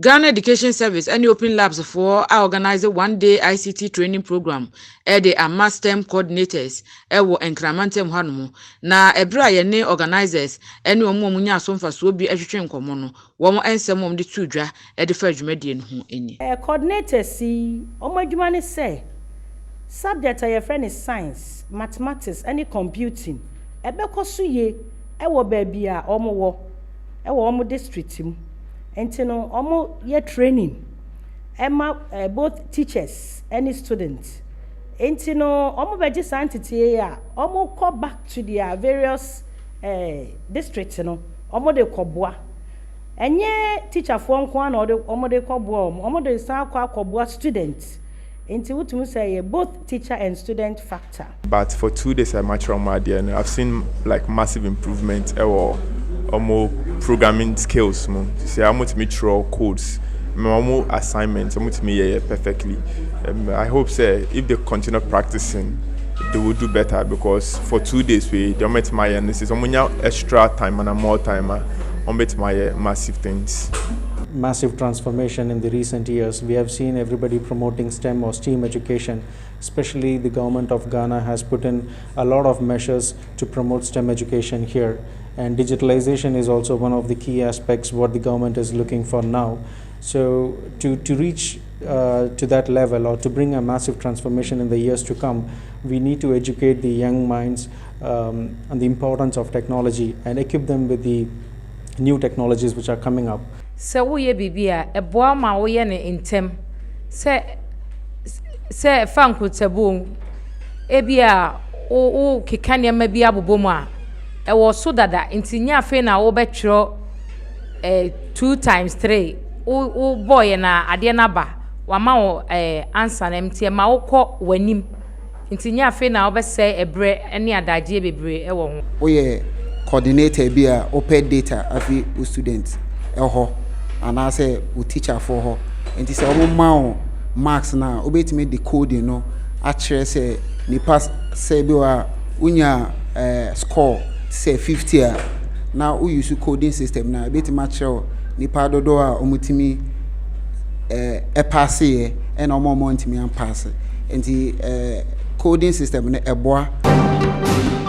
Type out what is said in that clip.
Ghana Education Service and OpenLabs for organize a one-day ICT training program. They are master coordinators. Ewo enkramantem hanumu. Na ebra yene organizers. Eni omu munya somfa suobi ehwehwe nkomo no. Womo ensem om de tudwa de fa dwumade no ho eni. Coordinators si omo adwuma ne say subject your friend is science, mathematics, any computing. Ebekoso ye ewo baabi a omo wo. Ewo omo district mu. Enti no omo ye training. Both teachers and students. Enti no omo beji scientity ya omo call back to their various districts no. Omo de koboa. Enye teacher for nko na omo de koboa omo de san koboa students. Enti wutum say both teacher and student factor. But for 2 days at Matrauma, I've seen like massive improvement or more programming skills. Say I'm to meet raw codes, more assignments. I'm to me perfectly. I hope say if they continue practicing, they will do better because for 2 days we don't met my and this is extra time and more time. On met my massive things. Massive transformation in the recent years. We have seen everybody promoting STEM or STEAM education. Especially the government of Ghana has put in a lot of measures to promote STEM education here. And digitalization is also one of the key aspects what the government is looking for now. So to reach to that level or to bring a massive transformation in the years to come, we need to educate the young minds on the importance of technology and equip them with the new technologies which are coming up. Se wo ye bibia eboa ma wo ye ne intem se fankutebo ebia o kekane ma bia bobomu a e wo so dada ntinya afi na wo betwero 2 times 3 o boy na ade na ba wa ma wo answer na mtie ma wo kọ wanim ntinya afi na wo be se ebre ene adaje bebre e wo ho wo ye coordinator bia open data afi students ho and I say we teacher for her and this omo marks na obetime decoding no actually say ni pass say be wa unya score say 50 now we use coding system na obetime actually ni pa dodo a omutimi pass e na omo ntimi am pass and the coding system na eboa